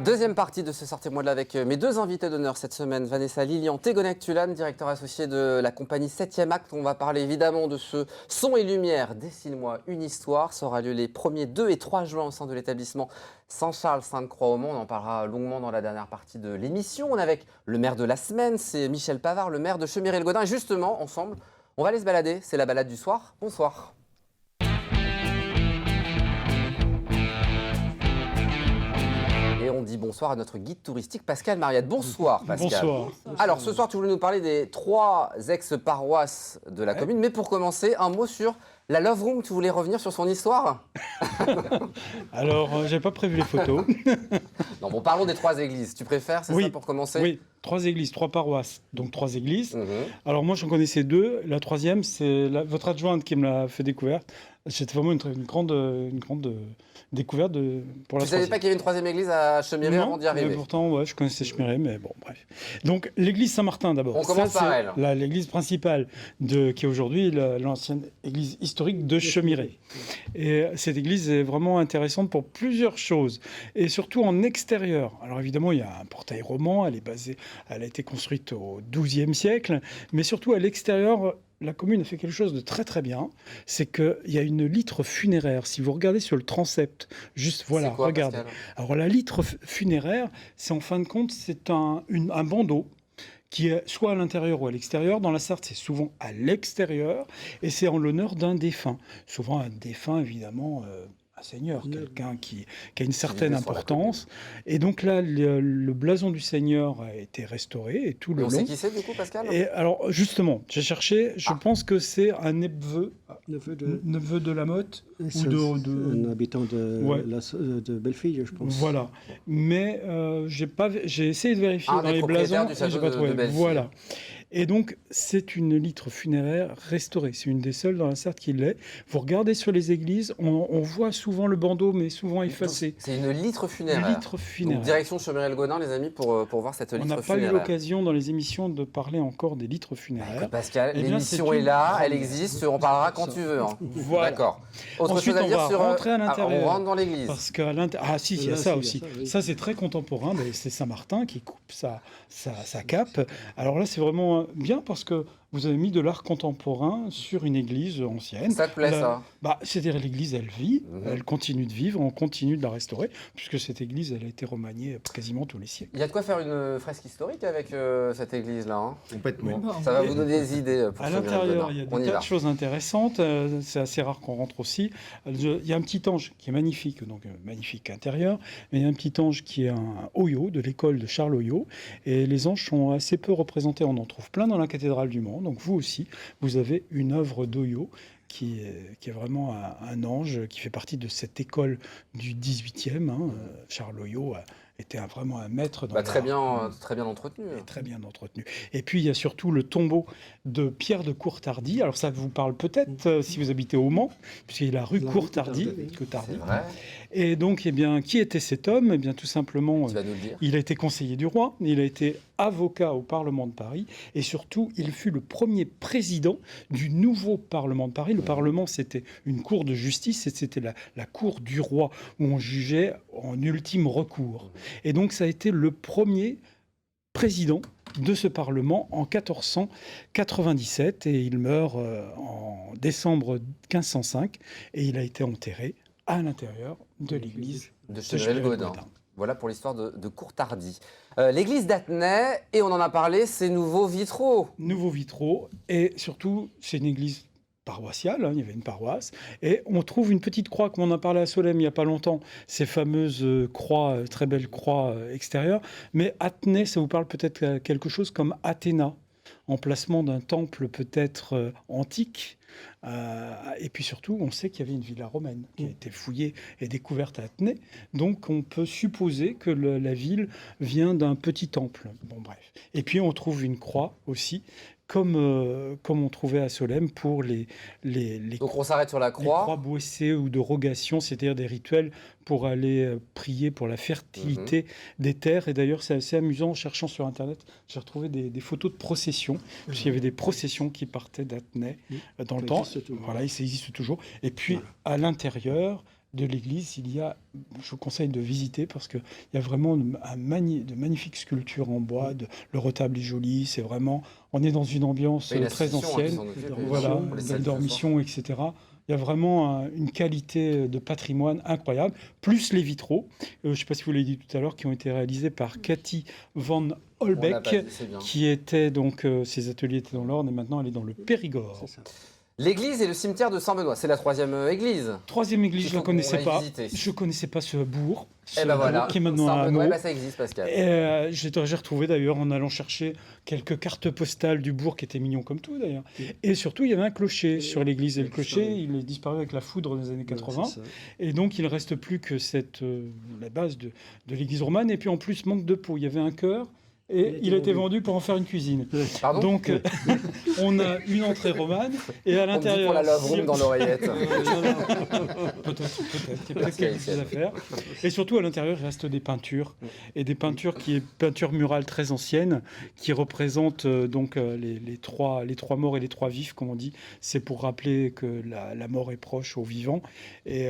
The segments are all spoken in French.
Deuxième partie de ce Sortez-moi de là avec mes deux invités d'honneur cette semaine, Vanessa Lilian, Tégonec-Tulan, directeur associé de la compagnie 7e Acte. On va parler évidemment de ce son et lumière, Dessine-moi une histoire. Ça aura lieu les 1er, 2 et 3 juin au sein de l'établissement Saint-Charles-Sainte-Croix-au-Mont. On en parlera longuement dans la dernière partie de l'émission. On est avec le maire de la semaine, c'est Michel Pavard, le maire de Chemiré-le-Gaudin. Et justement, ensemble, on va aller se balader. C'est la balade du soir. Bonsoir. Et on dit bonsoir à notre guide touristique Pascal Mariette. Bonsoir Pascal. Bonsoir. Alors ce soir tu voulais nous parler des 3 ex-paroisses de la commune, mais pour commencer un mot sur la Love Room. Tu voulais revenir sur son histoire? Alors j'ai pas prévu les photos. Non, bon, parlons des 3 églises. Tu préfères, c'est ça pour commencer? Oui, 3 églises, 3 paroisses, donc 3 églises. Alors moi j'en connaissais 2. La troisième c'est votre adjointe qui me l'a fait découvrir. C'était vraiment une grande découverte pour la troisième. Tu savais pas qu'il y avait une 3e église à Chemiré avant d'y arriver? Mais pourtant, ouais, je connaissais Chemiré, mais bon, bref. Donc, l'église Saint-Martin, d'abord. On commence par elle. L'église principale, qui est aujourd'hui l'ancienne église historique de Chemiré. Et cette église est vraiment intéressante pour plusieurs choses, et surtout en extérieur. Alors, évidemment, il y a un portail roman, elle a été construite au XIIe siècle, mais surtout à l'extérieur, la commune a fait quelque chose de très très bien, c'est qu'il y a une litre funéraire. Si vous regardez sur le transept, juste voilà, quoi, regardez. Pascal? Alors la litre funéraire, c'est en fin de compte, c'est un bandeau qui est soit à l'intérieur ou à l'extérieur. Dans la Sarthe, c'est souvent à l'extérieur, et c'est en l'honneur d'un défunt. Souvent un défunt, évidemment, un seigneur, quelqu'un qui a une certaine importance. Et donc là, le blason du seigneur a été restauré, et tout le long. On sait qui c'est du coup, Pascal? Et alors, justement, j'ai cherché, je pense que c'est un neveu de Lamotte, ou un habitant de Bellefille, je pense. Voilà. Mais j'ai essayé de vérifier dans les blasons, et j'ai pas trouvé. Voilà. Et donc, c'est une litre funéraire restaurée. C'est une des seules dans la Sarthe qui l'est. Vous regardez sur les églises, on voit souvent le bandeau, mais souvent effacé. C'est une litre funéraire. Une litre funéraire. Donc, direction Chemiré-le-Gaudin, les amis, pour voir cette litre funéraire. On n'a pas eu l'occasion dans les émissions de parler encore des litres funéraires. Écoute, Pascal, l'émission est là, elle existe, on parlera quand tu veux. Hein. Voilà. D'accord. Autre Ensuite, chose à dire on va rentrer à l'intérieur. On rentre dans l'église. Parce qu'à l'intérieur... Ah si, il y a ça aussi. Ça, c'est très contemporain. C'est Saint-Martin qui coupe sa cape. Alors là, c'est vraiment bien parce que vous avez mis de l'art contemporain sur une église ancienne. Ça te plaît, ça? C'est-à-dire l'église, elle vit, elle continue de vivre, on continue de la restaurer, puisque cette église, elle a été remaniée quasiment tous les siècles. Il y a de quoi faire une fresque historique avec cette église-là. Hein. Complètement. Ça va vous donner des idées pour à l'intérieur, il y a des tas de choses intéressantes. C'est assez rare qu'on rentre aussi. Il y a un petit ange qui est magnifique, donc magnifique intérieur, mais il y a un petit ange qui est un Oyo, de l'école de Charles Oyo, et les anges sont assez peu représentés. On en trouve plein dans la cathédrale du Mans. Donc vous aussi, vous avez une œuvre d'Oyo qui est vraiment un ange qui fait partie de cette école du 18e. Charles Oyo était vraiment un maître dans très bien entretenu. Très bien entretenu. Et puis il y a surtout le tombeau de Pierre de Courtardy. Alors ça vous parle peut-être si vous habitez au Mans, puisqu'il y a la rue Courtardy. C'est vrai. Et donc, qui était cet homme? Eh bien, tout simplement, tu vas nous le dire. Il a été conseiller du roi, il a été avocat au Parlement de Paris, et surtout, il fut le premier président du nouveau Parlement de Paris. Le Parlement, c'était une cour de justice, et c'était la cour du roi, où on jugeait en ultime recours. Et donc, ça a été le premier président de ce Parlement en 1497, et il meurt en décembre 1505, et il a été enterré à l'intérieur de l'église de Chemiré-le-Gaudin. Voilà pour l'histoire de Courtardy. L'église d'Athenay, et on en a parlé, c'est nouveaux vitraux. Nouveaux vitraux, et surtout, c'est une église paroissiale, il y avait une paroisse, et on trouve une petite croix, comme on a parlé à Solesmes il n'y a pas longtemps, ces fameuses croix, très belles croix extérieures, mais Athenay, ça vous parle peut-être quelque chose comme Athéna, emplacement d'un temple peut-être antique. Et puis surtout, on sait qu'il y avait une villa romaine qui a été fouillée et découverte à Athenay. Donc on peut supposer que la ville vient d'un petit temple. Bon, bref. Et puis on trouve une croix aussi, comme on trouvait à Solesmes pour les Donc on s'arrête sur la croix. Les croix bouessées ou de rogation, c'est-à-dire des rituels pour aller prier pour la fertilité des terres. Et d'ailleurs, c'est assez amusant, en cherchant sur Internet, j'ai retrouvé des photos de processions, parce qu'il y avait des processions qui partaient d'Athenay dans le temps. Voilà, ça existe toujours. Et puis, à l'intérieur, de l'église, je vous conseille de visiter parce qu'il y a vraiment de magnifiques sculptures en bois. Le retable est joli, c'est vraiment, on est dans une ambiance très ancienne, voilà, la dormition, etc. Il y a vraiment une qualité de patrimoine incroyable, plus les vitraux, je ne sais pas si vous l'avez dit tout à l'heure, qui ont été réalisés par Cathy Van Holbeck, qui était donc, ses ateliers étaient dans l'Orne et maintenant elle est dans le Périgord. L'église et le cimetière de Saint-Benoît, c'est la troisième église. Troisième église, je ne la connaissais pas. Je ne connaissais pas ce bourg. Qui est maintenant un hameau. Ça existe, Pascal. J'ai retrouvé d'ailleurs en allant chercher quelques cartes postales du bourg qui étaient mignons comme tout d'ailleurs. Et surtout, il y avait un clocher sur l'église. Et le clocher, il est disparu avec la foudre des années 80. Et donc, il ne reste plus que la base de l'église romane. Et puis en plus, manque de peau. Il y avait un chœur. Et il a été vendu pour en faire une cuisine. Pardon ? Donc, on a une entrée romane et à l'intérieur... pour la love room dans l'oreillette. Peut-être. Il y a peut-être quelque chose à faire. Et surtout, à l'intérieur, il reste des peintures. Et des peintures peintures murales très anciennes qui représentent donc les trois morts et les trois vifs, comme on dit. C'est pour rappeler que la mort est proche aux vivants. Et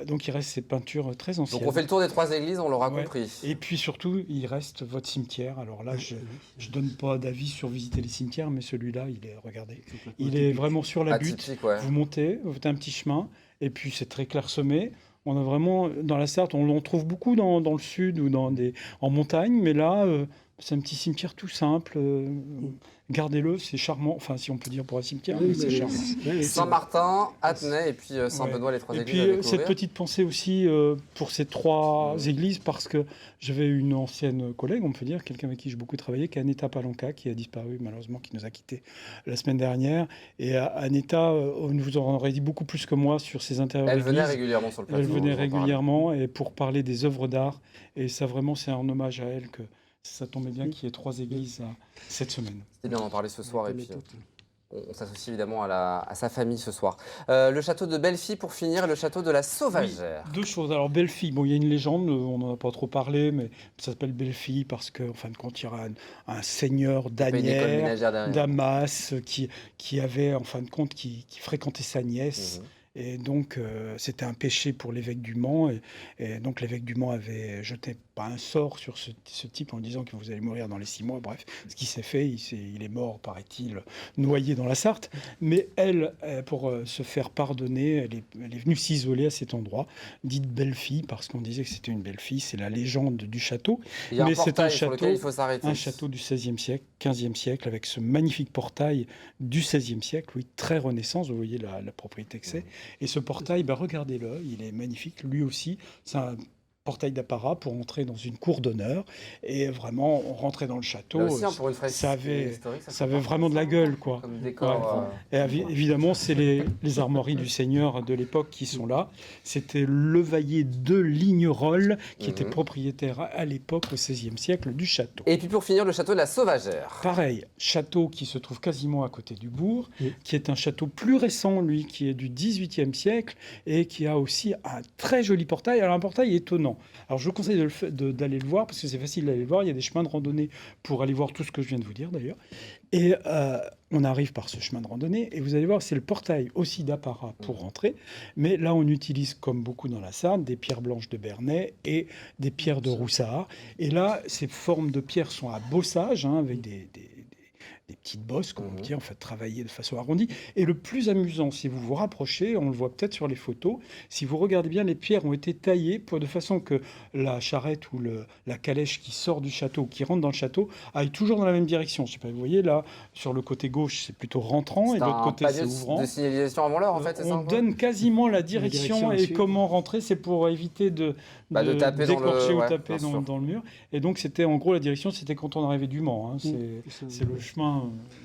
donc, il reste ces peintures très anciennes. Donc, on fait le tour des trois églises, on l'aura compris. Et puis surtout, il reste votre cimetière. Alors là, je ne donne pas d'avis sur visiter les cimetières, mais celui-là, regardez, il est vraiment sur la butte. Vous montez, vous faites un petit chemin, et puis c'est très clairsemé. On a vraiment, dans la Sarthe, on en trouve beaucoup dans le sud ou en montagne, mais là, c'est un petit cimetière tout simple. Gardez-le, c'est charmant. Enfin, si on peut dire pour un cimetière, c'est charmant. Saint-Martin, Athenay et puis Saint-Benoît, les trois églises. Et puis cette petite pensée aussi pour ces trois églises, parce que j'avais une ancienne collègue, on peut dire, quelqu'un avec qui j'ai beaucoup travaillé, qui est Aneta Palanca, qui a disparu malheureusement, qui nous a quittés la semaine dernière. Et Aneta, on vous en aurait dit beaucoup plus que moi sur ses intérieurs d'église. Elle venait régulièrement sur le plateau. Elle venait régulièrement et pour parler des œuvres d'art. Et ça, vraiment, c'est un hommage à elle que ça tombait bien qu'il y ait trois églises cette semaine. C'était bien d'en parler ce soir. Et puis, on s'associe évidemment à sa famille ce soir. Le château de Bellefille pour finir et le château de la Sauvagère. Oui, deux choses. Alors Bellefille, il y a une légende, on n'en a pas trop parlé, mais ça s'appelle Bellefille parce qu'en fin de compte, il y aura un seigneur d'Asnières, Damas, qui avait, en fin de compte, qui fréquentait sa nièce. Et donc, c'était un péché pour l'évêque du Mans. Et donc, l'évêque du Mans avait jeté un sort sur ce type en disant que vous allez mourir dans les 6 mois. Bref, ce qui s'est fait, il est mort, paraît-il, noyé dans la Sarthe. Mais elle, pour se faire pardonner, elle est venue s'isoler à cet endroit, dite Bellefille, parce qu'on disait que c'était une belle fille. C'est la légende du château. Mais c'est un château, il faut s'arrêter. Un château du XVIe siècle, XVe siècle, avec ce magnifique portail du XVIe siècle, oui, très Renaissance. Vous voyez la propriété que c'est. Et ce portail, regardez-le, il est magnifique. Lui aussi, c'est un portail d'apparat pour entrer dans une cour d'honneur. Et vraiment, on rentrait dans le château. Aussi, pour une fresque ça avait vraiment de la gueule, quoi. Comme décor. Et évidemment, c'est les armoiries du Seigneur de l'époque qui sont là. C'était Levaillier de Lignerolles qui était propriétaire à l'époque, au XVIe siècle, du château. Et puis pour finir, le château de la Sauvagère. Pareil, château qui se trouve quasiment à côté du bourg, qui est un château plus récent, lui, qui est du XVIIIe siècle et qui a aussi un très joli portail. Alors un portail étonnant. Alors je vous conseille d'aller le voir parce que c'est facile d'aller le voir. Il y a des chemins de randonnée pour aller voir tout ce que je viens de vous dire d'ailleurs. Et on arrive par ce chemin de randonnée et vous allez voir, c'est le portail aussi d'apparat pour rentrer. Mais là, on utilise, comme beaucoup dans la Sarthe, des pierres blanches de Bernay et des pierres de Roussard. Et là, ces formes de pierres sont à bossage, avec des petites bosses, comme on dit, en fait, travaillées de façon arrondie. Et le plus amusant, si vous vous rapprochez, on le voit peut-être sur les photos, si vous regardez bien, les pierres ont été taillées de façon que la charrette ou la calèche qui sort du château, qui rentre dans le château, aille toujours dans la même direction. Je sais pas, vous voyez, là, sur le côté gauche, c'est plutôt rentrant, et de l'autre côté, c'est ouvrant. De signalisation avant l'heure, en fait, c'est ça? On donne quasiment la direction et comment rentrer, c'est pour éviter de taper décrocher ou taper dans le mur. Et donc, c'était, en gros, la direction, c'était quand on arrivait du Mans. C'est le chemin.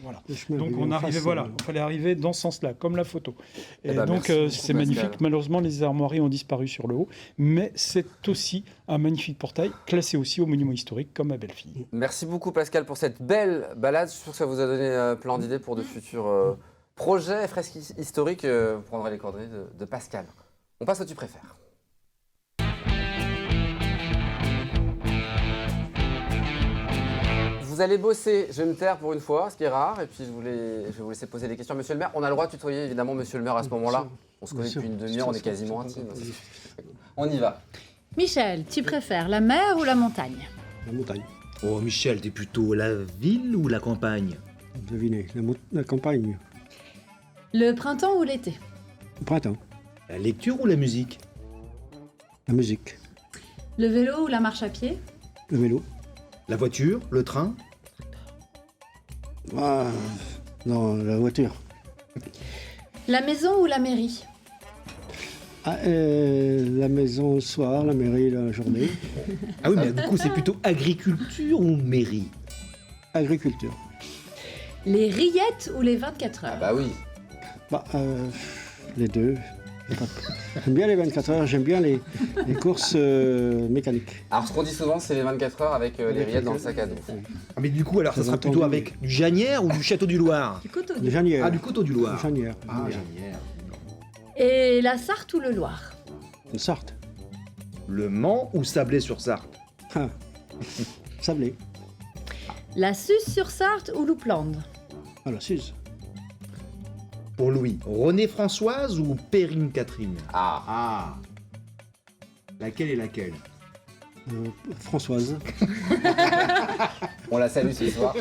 Voilà. Donc on arrivait, il fallait arriver dans ce sens-là, comme la photo. Et donc c'est magnifique. Malheureusement, les armoiries ont disparu sur le haut, mais c'est aussi un magnifique portail, classé aussi au monument historique, comme à Bellefille. Merci beaucoup Pascal pour cette belle balade. Je suis sûr que ça vous a donné plein d'idées pour de futurs projets, fresques historiques. Vous prendrez les coordonnées de Pascal. On passe au Tu préfères. Vous allez bosser, je vais me taire pour une fois, ce qui est rare, et puis je vais vous laisser poser des questions. Monsieur le maire, on a le droit de tutoyer évidemment Monsieur le maire à ce moment-là. On se connaît Bien sûr. depuis une demi-heure, on est quasiment intimes. On y va. Michel, tu préfères la mer ou la montagne? La montagne. Oh Michel, t'es plutôt la ville ou la campagne? Devinez, la campagne. Le printemps ou l'été? Le printemps. La lecture ou la musique? La musique. Le vélo ou la marche à pied? Le vélo. La voiture? Le train? Ah, non, la voiture. La maison ou la mairie? Ah, la maison le soir, la mairie la journée. Ah oui, mais du coup, c'est plutôt agriculture ou mairie? Agriculture. Les rillettes ou les 24 heures? Ah bah oui. Bah, les deux. J'aime bien les 24 heures, j'aime bien les courses mécaniques. Alors ce qu'on dit souvent, c'est les 24 heures avec les rillettes dans le sac à dos. Ah mais du coup, alors ça J'ai sera entendu. plutôt avec du Janière ou du Château du Loir? Du coteau. Les janières. Ah, du Coteau du Loir. Janières. Ah, Janière. Et la Sarthe ou le Loir? Une Sarthe. Le Mans ou Sablé-sur-Sarthe? Ah. Sablé. La Suze-sur-Sarthe ou Louplande? Ah, la Suze. Pour Louis, René-Françoise ou Perrine-Catherine? Ah, Ah. Laquelle est laquelle? Françoise. on la salue ce soir.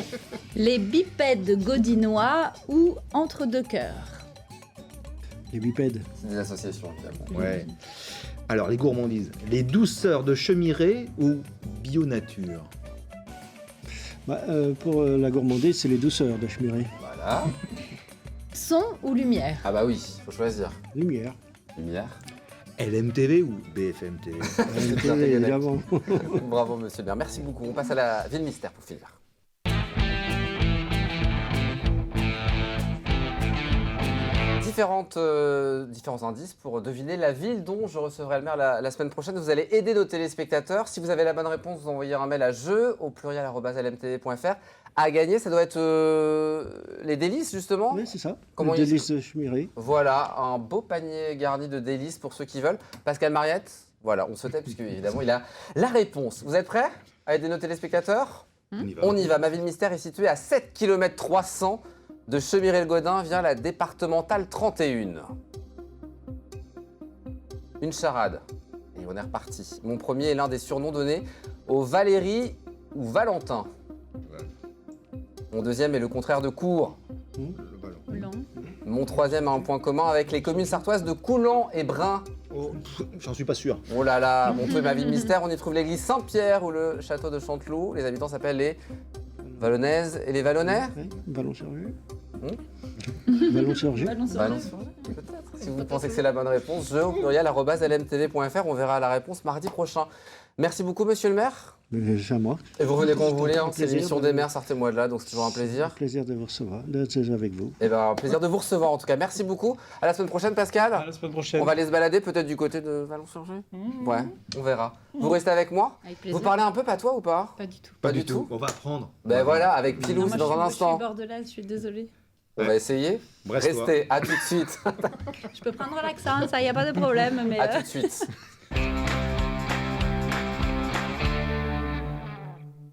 Les bipèdes godinois ou entre deux cœurs? Les bipèdes. C'est des associations évidemment. Ouais. Alors, les gourmandises. Les douceurs de Chemiré ou Bio-Nature? Bah, pour la gourmandise, c'est les douceurs de Chemiré. Voilà. Son ou lumière? Ah bah oui, faut choisir. Lumière. Lumière. LMTV ou BFM TV? Évidemment. Bravo monsieur le maire, merci beaucoup. On passe à la ville mystère pour finir. Différents indices pour deviner la ville dont je recevrai le maire la semaine prochaine. Vous allez aider nos téléspectateurs. Si vous avez la bonne réponse, vous envoyez un mail à jeu au pluriel@lmtv.fr. À gagner, ça doit être les délices justement. Oui, c'est ça. Comment le il- délice de Chemiré. Voilà, un beau panier garni de délices pour ceux qui veulent. Pascal Mariette, voilà, on se tait puisque évidemment il a la réponse. Vous êtes prêts à aider nos téléspectateurs? On y va. Ma ville mystère est située à 7 km 300 de Chemiré-le-Gaudin via la départementale 31. Une charade. Et on est reparti. Mon premier est l'un des surnoms donnés aux Valérie ou Valentin. Mon deuxième est le contraire de court. Blanc. Mon troisième a un point commun avec les communes sartoises de Coulan et Brin. Oh, j'en suis pas sûr. Oh là là, mon truc, ma ville mystère, on y trouve l'église Saint-Pierre ou le château de Chanteloup. Les habitants s'appellent les Vallonnaises et les Vallonnais. Oui, Ballon-sur-Vue. Hmm Ballon-sur-Vue. Peut-être. Si vous pensez que c'est la bonne réponse, jeu au pluriel @lmtv.fr. On verra la réponse mardi prochain. Merci beaucoup, monsieur le maire. C'est à moi. Et vous revenez quand vous voulez, hein. C'est Plaisir l'émission de- des maires, sortez-moi de là, donc c'est toujours un plaisir. Plaisir de vous recevoir, d'être avec vous. Et ben, un plaisir de vous recevoir en tout cas. Merci beaucoup. À la semaine prochaine, Pascal. À la semaine prochaine. On va aller se balader peut-être du côté de Vallon-sur-Gé. Ouais, on verra. Vous restez avec moi? Avec plaisir. Vous parlez un peu patois ou pas? Pas du tout. Pas du tout. On va apprendre. Ben voilà, avec Pilou, Non, c'est moi, dans un Je instant. suis bordelaise, je suis désolée. On va essayer. Brest-toi. Restez, à tout de suite. Je peux prendre l'accent, ça, y a pas de problème, mais... À tout de suite.